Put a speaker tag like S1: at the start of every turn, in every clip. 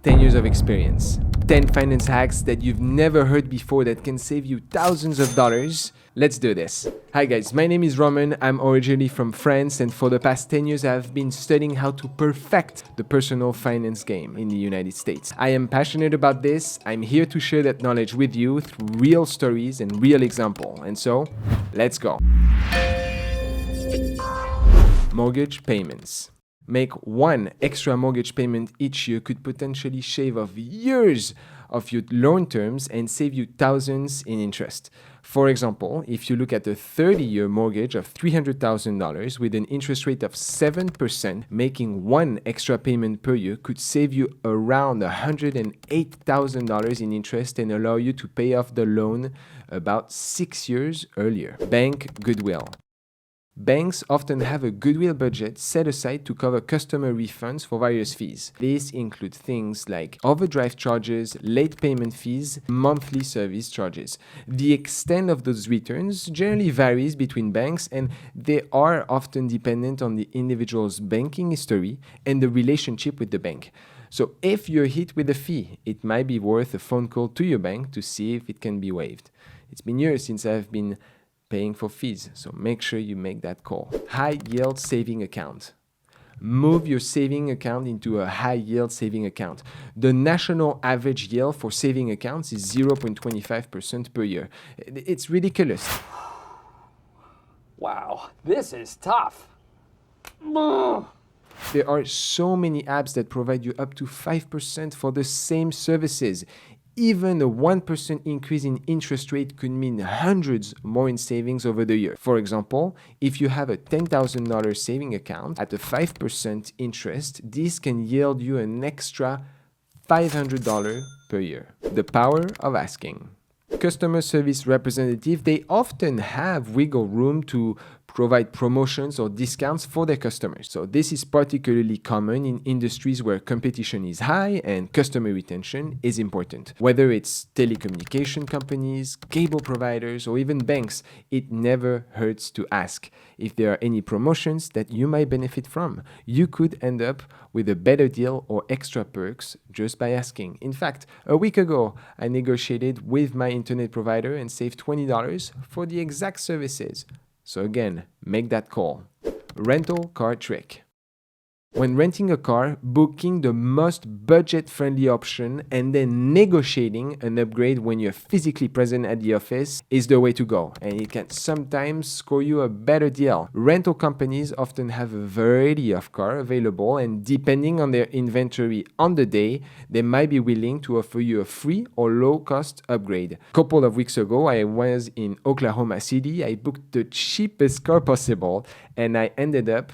S1: 10 years of experience. 10 finance hacks that you've never heard before that can save you thousands of dollars. Let's do this. Hi guys, my name is Romain. I'm originally from France, and for the past 10 years I've been studying how to perfect the personal finance game in the United States. I am passionate about this. I'm here to share that knowledge with you through real stories and real examples. And so, let's go. Mortgage payments. Make one extra mortgage payment each year could potentially shave off years of your loan terms and save you thousands in interest. For example, if you look at a 30-year mortgage of $300,000 with an interest rate of 7%, making one extra payment per year could save you around $108,000 in interest and allow you to pay off the loan about 6 years earlier. Bank Goodwill. Banks often have a goodwill budget set aside to cover customer refunds for various fees. These include things like overdraft charges, late payment fees, monthly service charges. The extent of those returns generally varies between banks, and they are often dependent on the individual's banking history and the relationship with the bank. So if you're hit with a fee, it might be worth a phone call to your bank to see if it can be waived. It's been years since I've been paying for fees, so make sure you make that call. High yield saving account. Move your saving account into a high yield saving account. The national average yield for saving accounts is 0.25% per year. It's ridiculous.
S2: Wow, this is tough.
S1: There are so many apps that provide you up to 5% for the same services. Even a 1% increase in interest rate could mean hundreds more in savings over the year. For example, if you have a $10,000 saving account at a 5% interest, this can yield you an extra $500 per year. The power of asking. Customer service representatives, they often have wiggle room to provide promotions or discounts for their customers. So this is particularly common in industries where competition is high and customer retention is important. Whether it's telecommunication companies, cable providers, or even banks, it never hurts to ask. If there are any promotions that you might benefit from, you could end up with a better deal or extra perks just by asking. In fact, a week ago, I negotiated with my internet provider and saved $20 for the exact services. So again, make that call. Rental car trick. When renting a car, booking the most budget-friendly option and then negotiating an upgrade when you're physically present at the office is the way to go, and it can sometimes score you a better deal. Rental companies often have a variety of cars available, and depending on their inventory on the day, they might be willing to offer you a free or low-cost upgrade. A couple of weeks ago, I was in Oklahoma City. I booked the cheapest car possible, and I ended up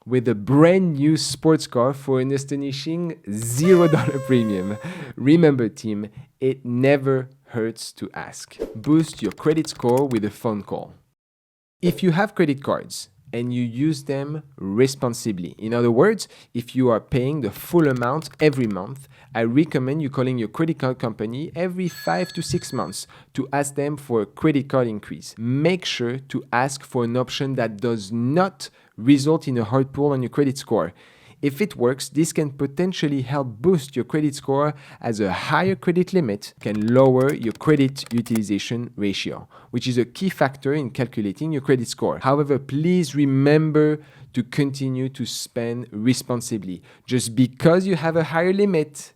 S1: with a brand new sports car for an astonishing $0 premium. Remember, team, it never hurts to ask. Boost your credit score with a phone call. If you have credit cards and you use them responsibly, in other words, if you are paying the full amount every month, I recommend you calling your credit card company every 5 to 6 months to ask them for a credit card increase. Make sure to ask for an option that does not result in a hard pull on your credit score. If it works, this can potentially help boost your credit score, as a higher credit limit can lower your credit utilization ratio, which is a key factor in calculating your credit score. However, please remember to continue to spend responsibly. Just because you have a higher limit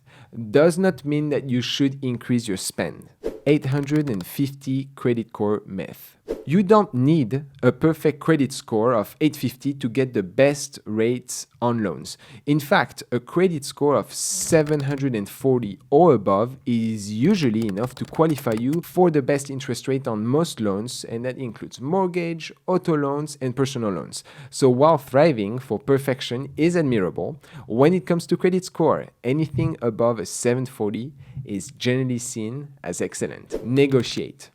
S1: does not mean that you should increase your spend. 850 credit score myth. You don't need a perfect credit score of 850 to get the best rates on loans. In fact, a credit score of 740 or above is usually enough to qualify you for the best interest rate on most loans, and that includes mortgage, auto loans, and personal loans. So while striving for perfection is admirable, when it comes to credit score, anything above a 740 is generally seen as excellent. Negotiate.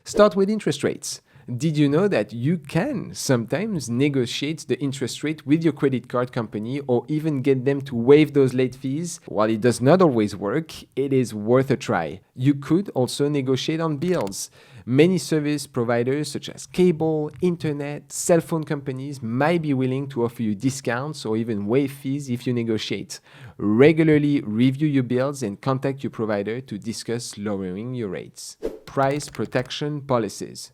S1: Start with interest rates. Did you know that you can sometimes negotiate the interest rate with your credit card company or even get them to waive those late fees? While it does not always work, it is worth a try. You could also negotiate on bills. Many service providers such as cable, internet, cell phone companies might be willing to offer you discounts or even waive fees if you negotiate. Regularly review your bills and contact your provider to discuss lowering your rates. Price protection policies.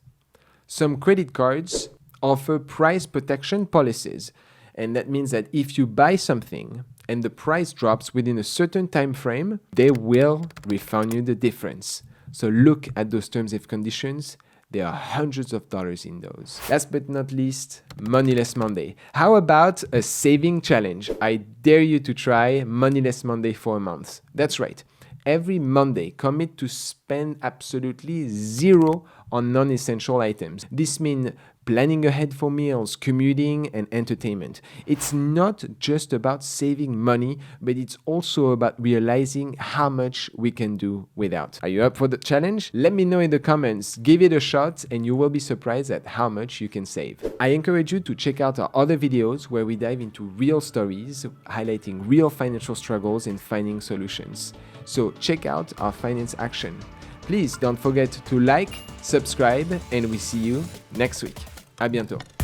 S1: Some credit cards offer price protection policies, and that means that if you buy something and the price drops within a certain time frame, they will refund you the difference. So look at those terms and conditions. There are hundreds of dollars in those. Last but not least, Moneyless Monday. How about a saving challenge? I dare you to try Moneyless Monday for a month. That's right. Every Monday, commit to spend absolutely zero on non-essential items. This means planning ahead for meals, commuting, and entertainment. It's not just about saving money, but it's also about realizing how much we can do without. Are you up for the challenge? Let me know in the comments. Give it a shot and you will be surprised at how much you can save. I encourage you to check out our other videos where we dive into real stories, highlighting real financial struggles and finding solutions. So check out our finance action. Please don't forget to like, subscribe, and we see you next week. À bientôt.